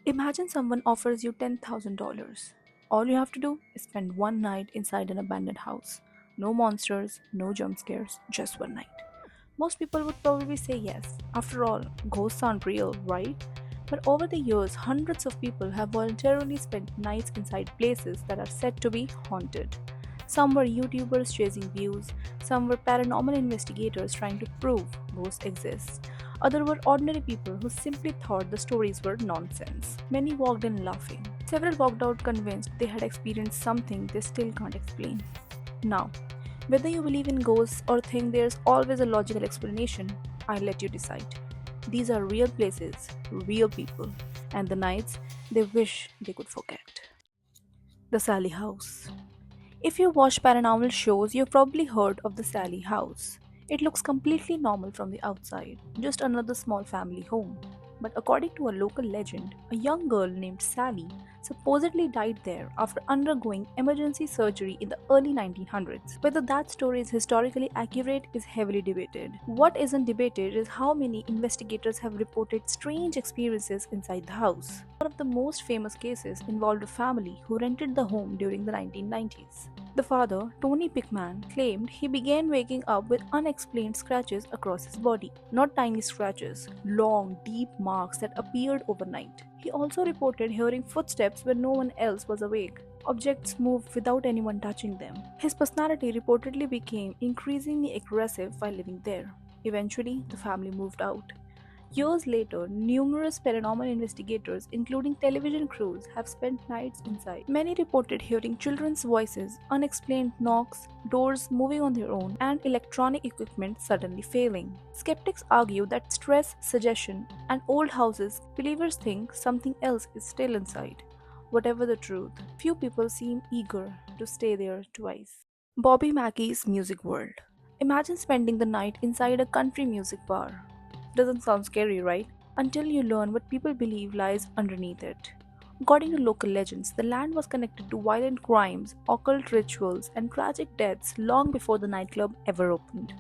Imagine someone offers you $10,000. All you have to do is spend one night inside an abandoned house. No monsters, no jump scares, just one night. Most people would probably say yes. After all, ghosts aren't real, right? But over the years, hundreds of people have voluntarily spent nights inside places that are said to be haunted. Some were YouTubers chasing views, some were paranormal investigators trying to prove ghosts exist. Others were ordinary people who simply thought the stories were nonsense. Many walked in laughing. Several walked out convinced they had experienced something they still can't explain. Now, whether you believe in ghosts or think there's always a logical explanation, I'll let you decide. These are real places, real people, and the nights they wish they could forget. The Sallie House. If you watch paranormal shows, you've probably heard of the Sallie House. It looks completely normal from the outside, just another small family home. But according to a local legend, a young girl named Sally supposedly died there after undergoing emergency surgery in the early 1900s. Whether that story is historically accurate is heavily debated. What isn't debated is how many investigators have reported strange experiences inside the house. One of the most famous cases involved a family who rented the home during the 1990s. The father, Tony Pickman, claimed he began waking up with unexplained scratches across his body. Not tiny scratches, long, deep marks that appeared overnight. He also reported hearing footsteps when no one else was awake. Objects moved without anyone touching them. His personality reportedly became increasingly aggressive while living there. Eventually, the family moved out. Years later, numerous paranormal investigators, including television crews, have spent nights inside. Many reported hearing children's voices, unexplained knocks, doors moving on their own, and electronic equipment suddenly failing. Skeptics argue that stress, suggestion, and old houses, believers think something else is still inside. Whatever the truth, few people seem eager to stay there twice. Bobby Mackey's Music World. Imagine spending the night inside a country music bar. Doesn't sound scary, right? Until you learn what people believe lies underneath it. According to local legends, the land was connected to violent crimes, occult rituals, and tragic deaths long before the nightclub ever opened.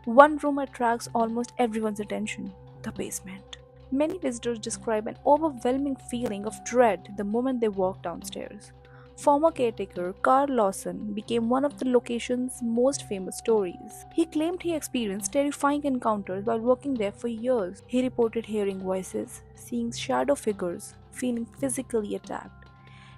One room attracts almost everyone's attention: the basement. Many visitors describe an overwhelming feeling of dread the moment they walk downstairs. Former caretaker Carl Lawson became one of the location's most famous stories. He claimed he experienced terrifying encounters while working there for years. He reported hearing voices, seeing shadow figures, feeling physically attacked.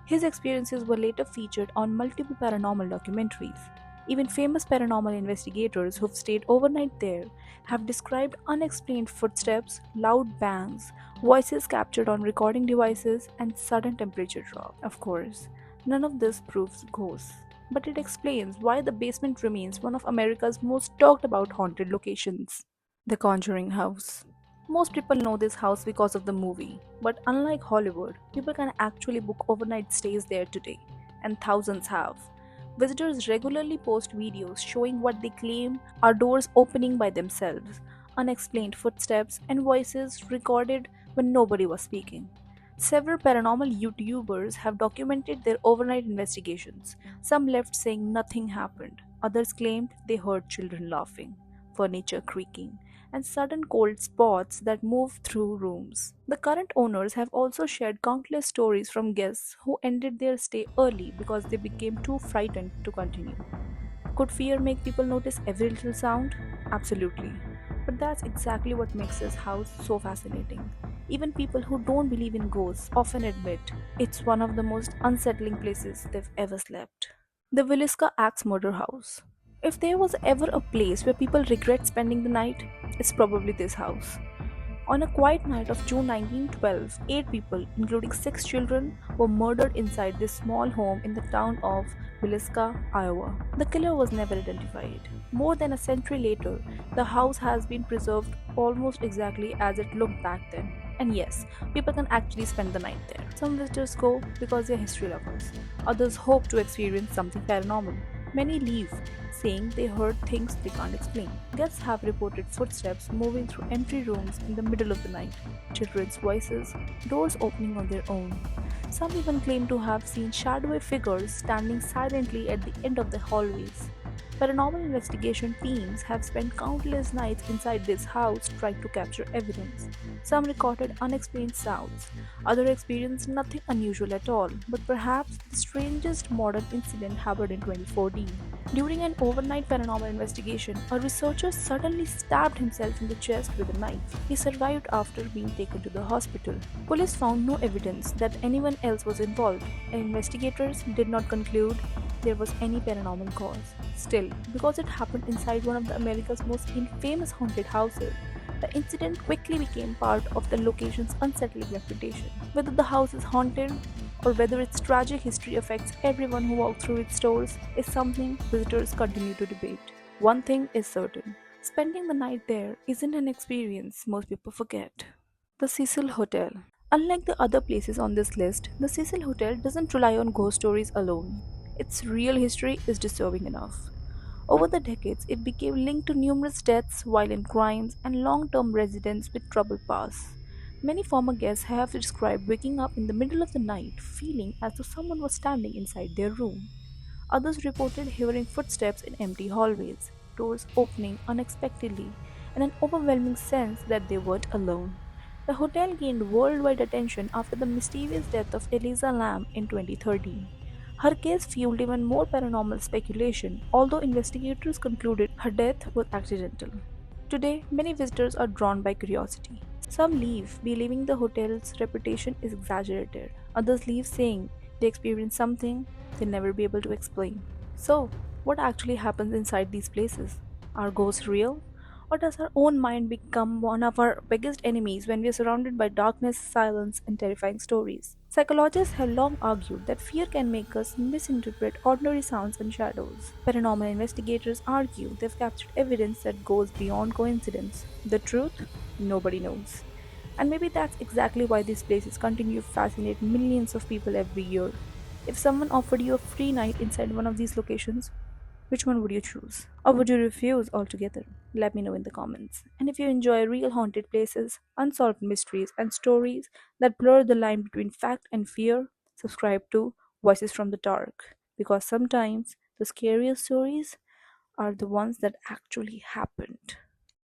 His experiences were later featured on multiple paranormal documentaries. Even famous paranormal investigators who've stayed overnight there have described unexplained footsteps, loud bangs, voices captured on recording devices, and sudden temperature drop. Of course, none of this proves ghosts, but it explains why the basement remains one of America's most talked about haunted locations. The Conjuring House. Most people know this house because of the movie, but unlike Hollywood, people can actually book overnight stays there today, and thousands have. Visitors regularly post videos showing what they claim are doors opening by themselves, unexplained footsteps, and voices recorded when nobody was speaking. Several paranormal YouTubers have documented their overnight investigations. Some left saying nothing happened, others claimed they heard children laughing, furniture creaking, and sudden cold spots that moved through rooms. The current owners have also shared countless stories from guests who ended their stay early because they became too frightened to continue. Could fear make people notice every little sound? Absolutely. But that's exactly what makes this house so fascinating. Even people who don't believe in ghosts often admit it's one of the most unsettling places they've ever slept. The Villisca Axe Murder House. If there was ever a place where people regret spending the night, it's probably this house. On a quiet night of June 1912, 8 people, including 6 children, were murdered inside this small home in the town of Villisca, Iowa. The killer was never identified. More than a century later, the house has been preserved almost exactly as it looked back then. And yes, people can actually spend the night there. Some visitors go because they're history lovers, others hope to experience something paranormal. Many leave, saying they heard things they can't explain. Guests have reported footsteps moving through empty rooms in the middle of the night, children's voices, doors opening on their own. Some even claim to have seen shadowy figures standing silently at the end of the hallways. Paranormal investigation teams have spent countless nights inside this house trying to capture evidence. Some recorded unexplained sounds, others experienced nothing unusual at all, but perhaps the strangest modern incident happened in 2014. During an overnight paranormal investigation, a researcher suddenly stabbed himself in the chest with a knife. He survived after being taken to the hospital. Police found no evidence that anyone else was involved, and investigators did not conclude there was any paranormal cause. Still, because it happened inside one of the America's most infamous haunted houses, the incident quickly became part of the location's unsettling reputation. Whether the house is haunted or whether its tragic history affects everyone who walks through its doors is something visitors continue to debate. One thing is certain: spending the night there isn't an experience most people forget. The Cecil Hotel. Unlike the other places on this list, the Cecil Hotel doesn't rely on ghost stories alone. Its real history is disturbing enough. Over the decades, it became linked to numerous deaths, violent crimes, and long term residents with troubled pasts. Many former guests have described waking up in the middle of the night feeling as though someone was standing inside their room. Others reported hearing footsteps in empty hallways, doors opening unexpectedly, and an overwhelming sense that they weren't alone. The hotel gained worldwide attention after the mysterious death of Eliza Lamb in 2013. Her case fueled even more paranormal speculation, although investigators concluded her death was accidental. Today, many visitors are drawn by curiosity. Some leave believing the hotel's reputation is exaggerated. Others leave saying they experienced something they'll never be able to explain. So, what actually happens inside these places? Are ghosts real? Or does our own mind become one of our biggest enemies when we are surrounded by darkness, silence, and terrifying stories? Psychologists have long argued that fear can make us misinterpret ordinary sounds and shadows. Paranormal investigators argue they've captured evidence that goes beyond coincidence. The truth? Nobody knows. And maybe that's exactly why these places continue to fascinate millions of people every year. If someone offered you a free night inside one of these locations, which one would you choose? Or would you refuse altogether? Let me know in the comments. And if you enjoy real haunted places, unsolved mysteries, and stories that blur the line between fact and fear, subscribe to Voices from the Dark. Because sometimes the scariest stories are the ones that actually happened.